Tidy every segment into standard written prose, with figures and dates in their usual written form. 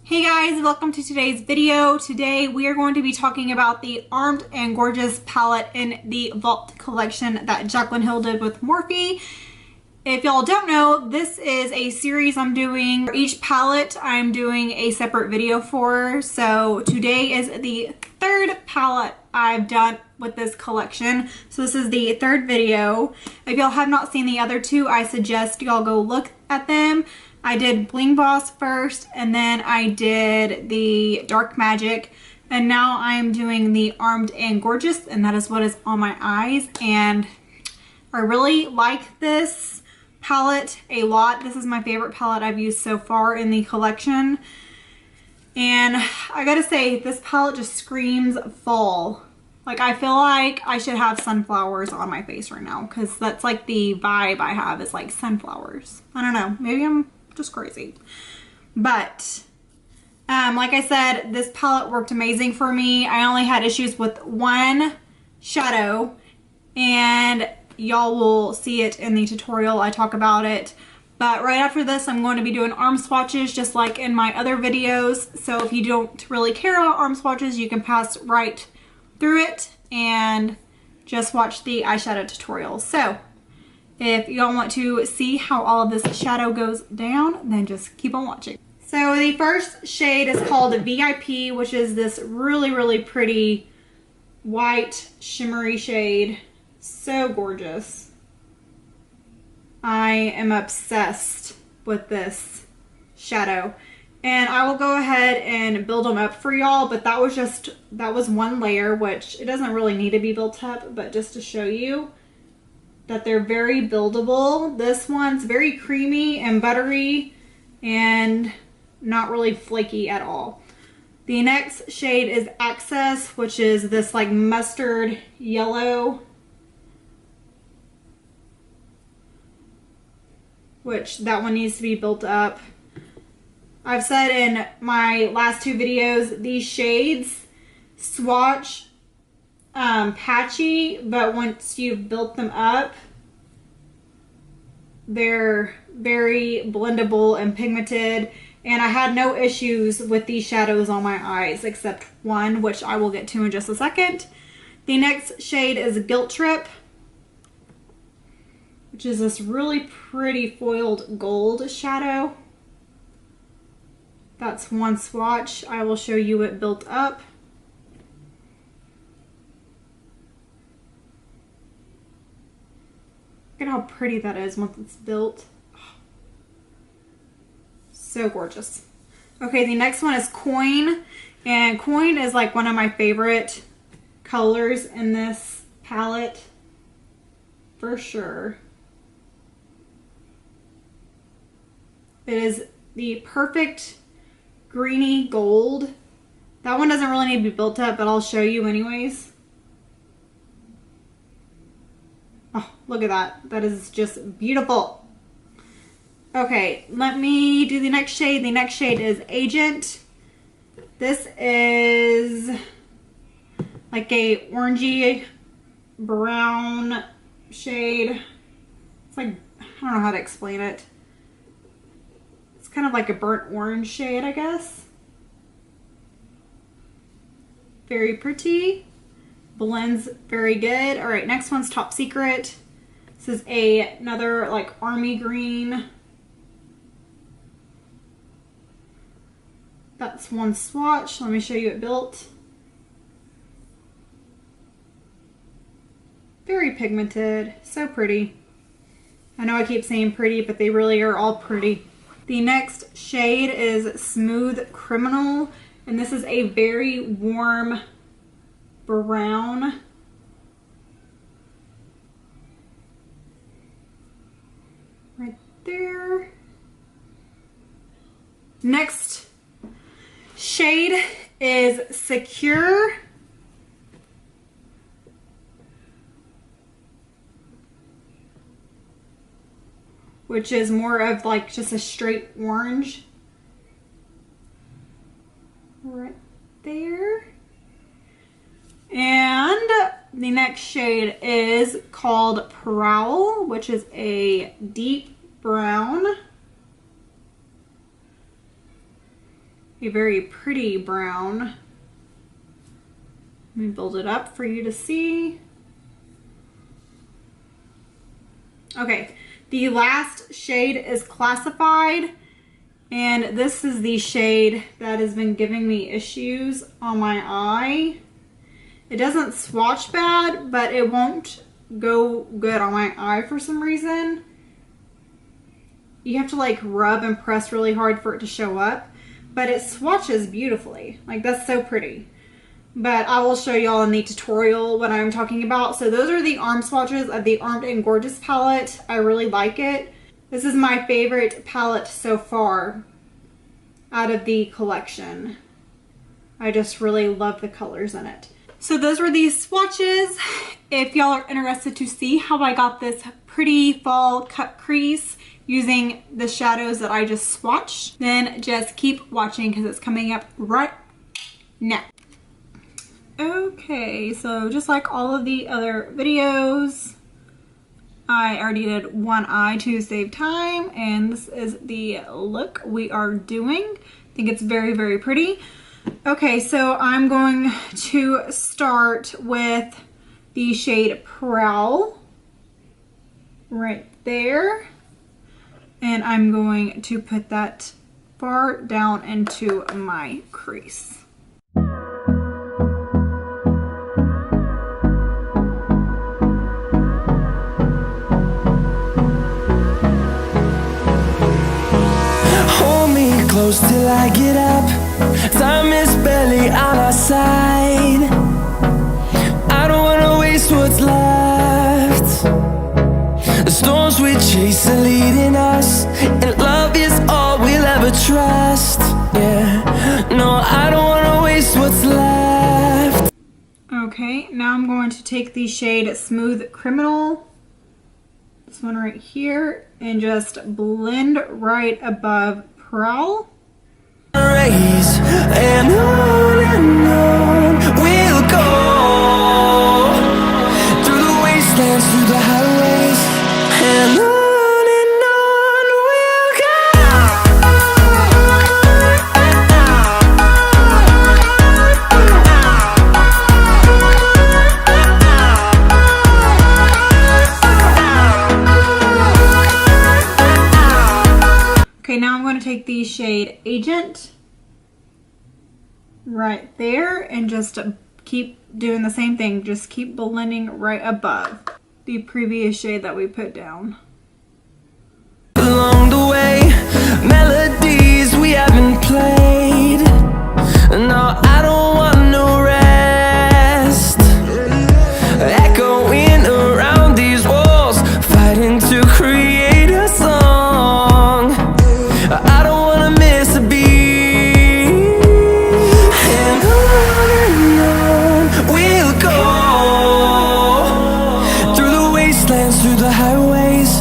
Hey guys, welcome to today's video. Today we are going to be talking about the Armed and Gorgeous palette in the Vault collection that Jaclyn Hill did with Morphe. If y'all don't know, this is a series I'm doing. For each palette I'm doing a separate video for. So today is the third palette I've done with this collection. So this is the third video. If y'all have not seen the other two, I suggest y'all go look at them. I did Bling Boss first, and then I did the Dark Magic, and now I'm doing the Armed and Gorgeous, and that is what is on my eyes. And I really like this palette a lot. This is my favorite palette I've used so far in the collection. And I gotta say, this palette just screams fall. Like, I feel like I should have sunflowers on my face right now, because that's like the vibe I have, is like sunflowers. I don't know, maybe I'm just crazy. But like I said, this palette worked amazing for me. I only had issues with one shadow, and y'all will see it in the tutorial. I talk about it. But right after this, I'm going to be doing arm swatches just like in my other videos. So if you don't really care about arm swatches, you can pass right through it and just watch the eyeshadow tutorial. So if y'all want to see how all of this shadow goes down, then just keep on watching. So the first shade is called VIP, which is this really, really pretty white shimmery shade. So gorgeous. I am obsessed with this shadow. And I will go ahead and build them up for y'all, but that was one layer, which it doesn't really need to be built up, but just to show you that they're very buildable. This one's very creamy and buttery and not really flaky at all. The next shade is Access, which is this like mustard yellow, which that one needs to be built up. I've said in my last two videos, these shades swatch patchy, but once you've built them up, they're very blendable and pigmented. And I had no issues with these shadows on my eyes except one, which I will get to in just a second. The next shade is Guilt Trip, which is this really pretty foiled gold shadow. That's one swatch. I will show you it built up. Look at how pretty that is once it's built. Oh, so gorgeous. Okay, the next one is Coin. And Coin is like one of my favorite colors in this palette, for sure. It is the perfect greeny gold. That one doesn't really need to be built up, but I'll show you anyways. Oh, look at that. That is just beautiful. Okay, let me do the next shade. The next shade is Agent. This is like a orangey brown shade. It's like, I don't know how to explain it. It's kind of like a burnt orange shade, I guess. Very pretty. Blends very good. All right, next one's Top Secret. This is another like army green. That's one swatch. Let me show you it built. Very pigmented, so pretty. I know I keep saying pretty, but they really are all pretty. The next shade is Smooth Criminal, and this is a very warm brown. Right there. Next shade is Secure. Which is more of like just a straight orange. Right there. And the next shade is called Prowl, which is a deep brown. a very pretty brown. Let me build it up for you to see. Okay, the last shade is Classified, and this is the shade that has been giving me issues on my eye. It doesn't swatch bad, but it won't go good on my eye for some reason. You have to like rub and press really hard for it to show up, but it swatches beautifully. Like, that's so pretty. But I will show y'all in the tutorial what I'm talking about. So those are the arm swatches of the Armed and Gorgeous palette. I really like it. This is my favorite palette so far out of the collection. I just really love the colors in it. So those were these swatches. If y'all are interested to see how I got this pretty fall cut crease using the shadows that I just swatched, then just keep watching because it's coming up right now. Okay, so just like all of the other videos, I already did one eye to save time, and this is the look we are doing. I think it's very, very pretty. Okay, so I'm going to start with the shade Prowl right there, and I'm going to put that far down into my crease. Close till I get up, time is barely on our side. I don't wanna waste what's left. The storms we chase are leading us, and love is all we'll ever trust. Yeah, no, I don't wanna waste what's left. Okay, now I'm going to take the shade Smooth Criminal, this one right here, and just blend right above Prowl. Race and on we'll go, through the wastelands, through the highways, and on we'll go. Okay, now I'm going to take the shade Agent right there and just keep doing the same thing. Just keep blending right above the previous shade that we put down. Along the way, melodies we haven't played. No, I don't want no rest. Echoing around these walls, fighting to create a song. I don't wanna miss a beat. And on we'll go, through the wastelands, through the highways,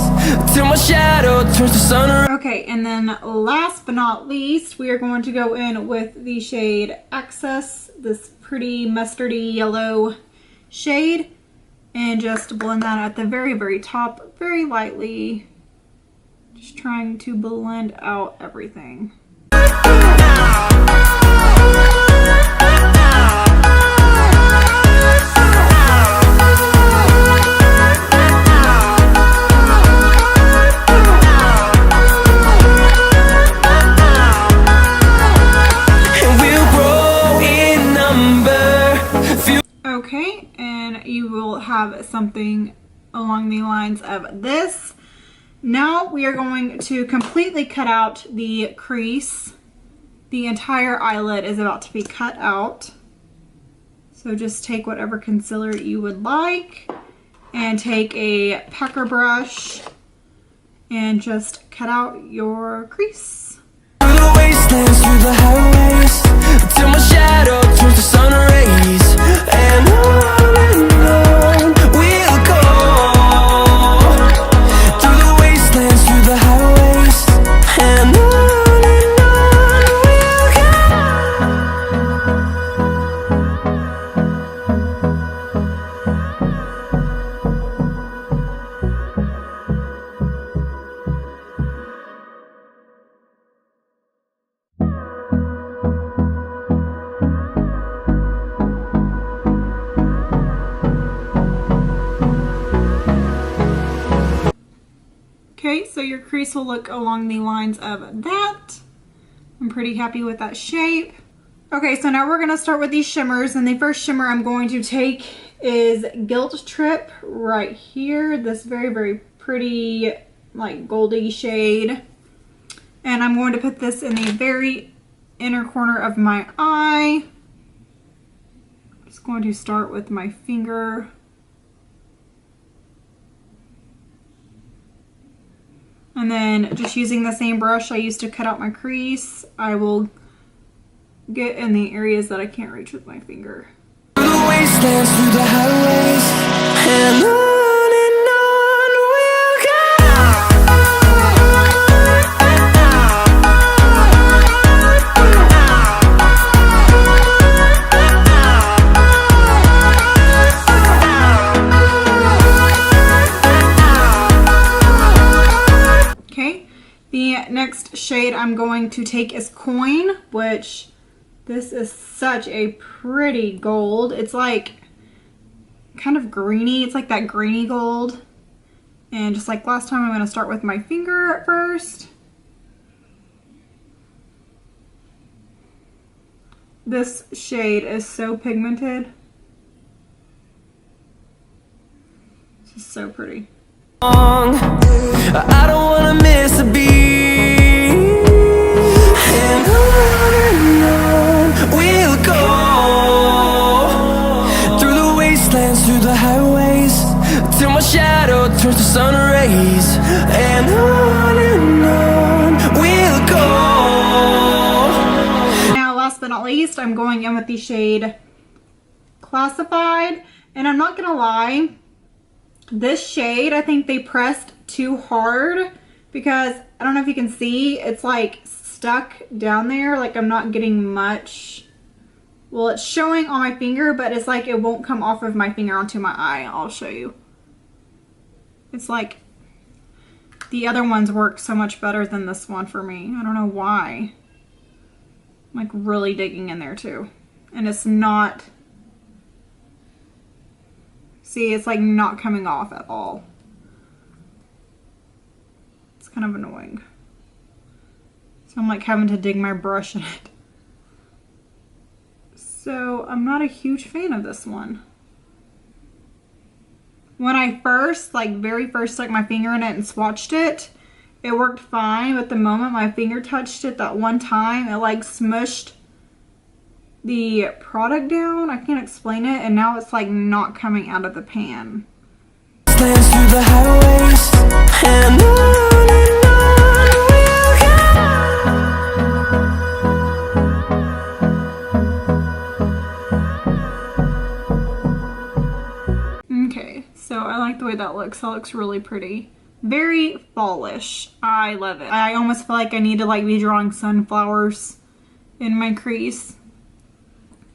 till my shadow turns to sun. Okay, and then last but not least, we are going to go in with the shade Access, this pretty mustardy yellow shade, and just blend that at the very, very top, very lightly. Just trying to blend out everything. Okay, and you will have something along the lines of this. Now we are going to completely cut out the crease. The entire eyelid is about to be cut out. So just take whatever concealer you would like and take a pucker brush and just cut out your crease. Through the wastelands, through the highways, till my shadow turns to sun rays, and on we'll go, through the wastelands, through the highways, and on we'll go. Okay, so your crease will look along the lines of that. I'm pretty happy with that shape. Okay, so now we're gonna start with these shimmers, and the first shimmer I'm going to take is Guilt Trip right here. This very, very pretty, like, goldy shade. And I'm going to put this in the very inner corner of my eye. Just going to start with my finger. And then just using the same brush I used to cut out my crease, I will get in the areas that I can't reach with my finger. Through the wastelands, through the highways, and on we'll go. Okay, the next shade I'm going to take is Coin, which this is such a pretty gold. It's like kind of greeny. It's like that greeny gold. And just like last time, I'm going to start with my finger at first. This shade is so pigmented. It's just so pretty. I don't want to miss a beat. And on we'll go. Through the wastelands, through the highways, till my shadow turns to sun rays. And on we'll go. Now, last but not least, I'm going in with the shade Classified. And I'm not gonna lie, this shade, I think they pressed too hard, because I don't know if you can see, it's like stuck down there. Like I'm not getting much. Well, it's showing on my finger, but it's like it won't come off of my finger onto my eye. I'll show you. It's like the other ones work so much better than this one for me. I don't know why. I'm like really digging in there too. And it's not, see, it's like not coming off at all. It's kind of annoying. So I'm like having to dig my brush in it. So I'm not a huge fan of this one. When I first, like very first stuck my finger in it and swatched it, it worked fine. But the moment my finger touched it that one time, it like smushed the product down. I can't explain it. And now it's like not coming out of the pan. Wastelands through the highways, and on we'll go. Okay, so I like the way that looks. That looks really pretty. Very fallish. I love it. I almost feel like I need to like be drawing sunflowers in my crease.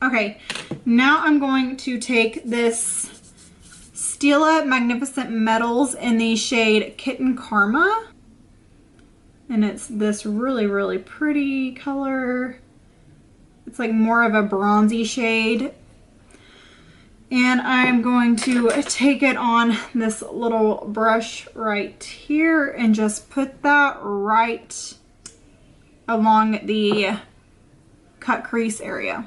Okay, now I'm going to take this Stila Magnificent Metals in the shade Kitten Karma. And it's this really, really pretty color. It's like more of a bronzy shade. And I'm going to take it on this little brush right here and just put that right along the cut crease area.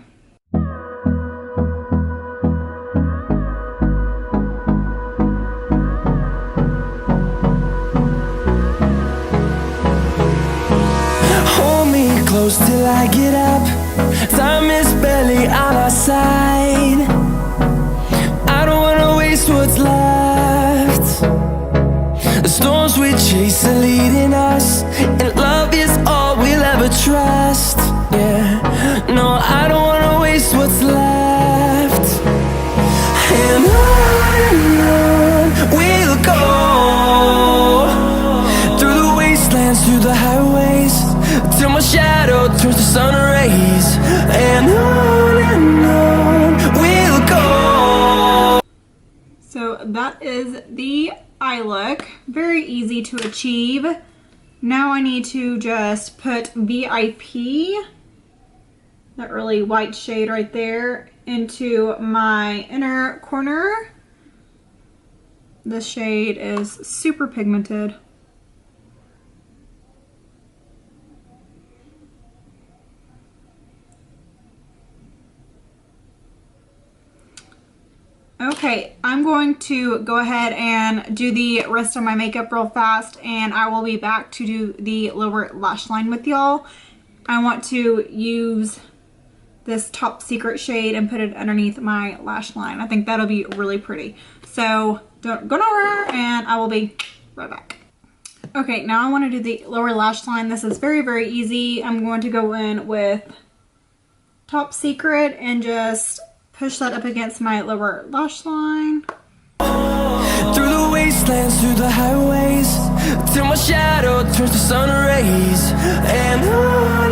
Hold me close till I get up. Time is barely on our side. I don't wanna waste what's left. The storms we chase are leading us, and love is all we'll ever trust. Yeah, no, I don't wanna waste what's left. And on we'll go. Through the wastelands, through the highways, till my shadow turns to sun rays. And on we'll go. So that is the eye look. Very easy to achieve. Now I need to just put VIP, that really white shade right there, into my inner corner. This shade is super pigmented. Okay, I'm going to go ahead and do the rest of my makeup real fast, and I will be back to do the lower lash line with y'all. I want to use this Top Secret shade and put it underneath my lash line. I think that'll be really pretty. So don't go nowhere, and I will be right back. Okay, now I want to do the lower lash line. This is very, very easy. I'm going to go in with Top Secret and just push that up against my lower lash line. Through the wastelands, through the highways, till my shadow turns to sun rays, and on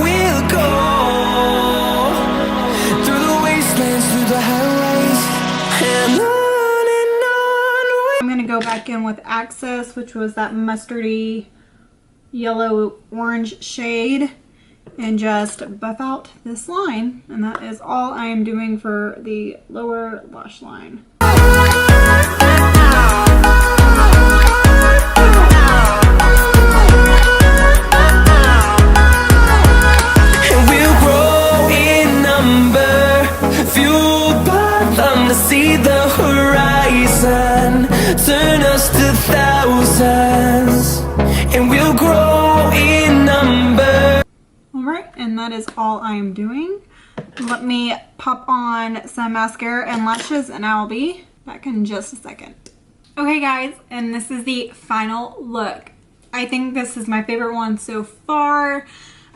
we'll go. Through the wastelands, through the highways, and on. I'm gonna go back in with Access, which was that mustardy yellow orange shade, and just buff out this line. And that is all I am doing for the lower lash line. And we'll grow in number, fueled by them to see the horizon, turn us to thousands, and we'll grow in number. Alright, and that is all I am doing. Let me pop on some mascara and lashes, and I'll be back in just a second. Okay guys, and this is the final look. I think this is my favorite one so far.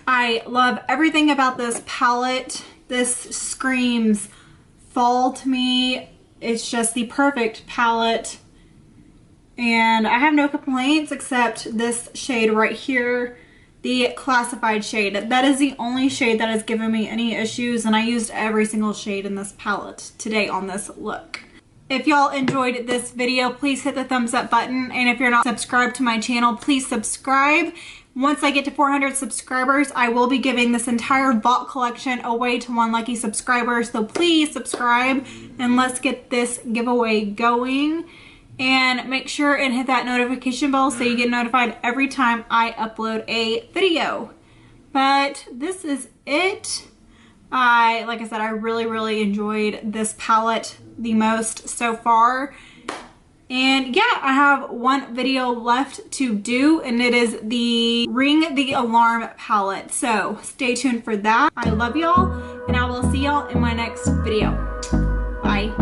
I love everything about this palette. This screams fall to me. It's just the perfect palette. And I have no complaints except this shade right here, the Classified shade. That is the only shade that has given me any issues, and I used every single shade in this palette today on this look. If y'all enjoyed this video, please hit the thumbs up button, and if you're not subscribed to my channel, please subscribe. Once I get to 400 subscribers, I will be giving this entire Vault collection away to one lucky subscriber, so please subscribe and let's get this giveaway going. And make sure and hit that notification bell so you get notified every time I upload a video. But this is it. Like I said, I really enjoyed this palette the most so far. And yeah, I have one video left to do, and it is the Ring the Alarm palette. So stay tuned for that. I love y'all, and I will see y'all in my next video. Bye.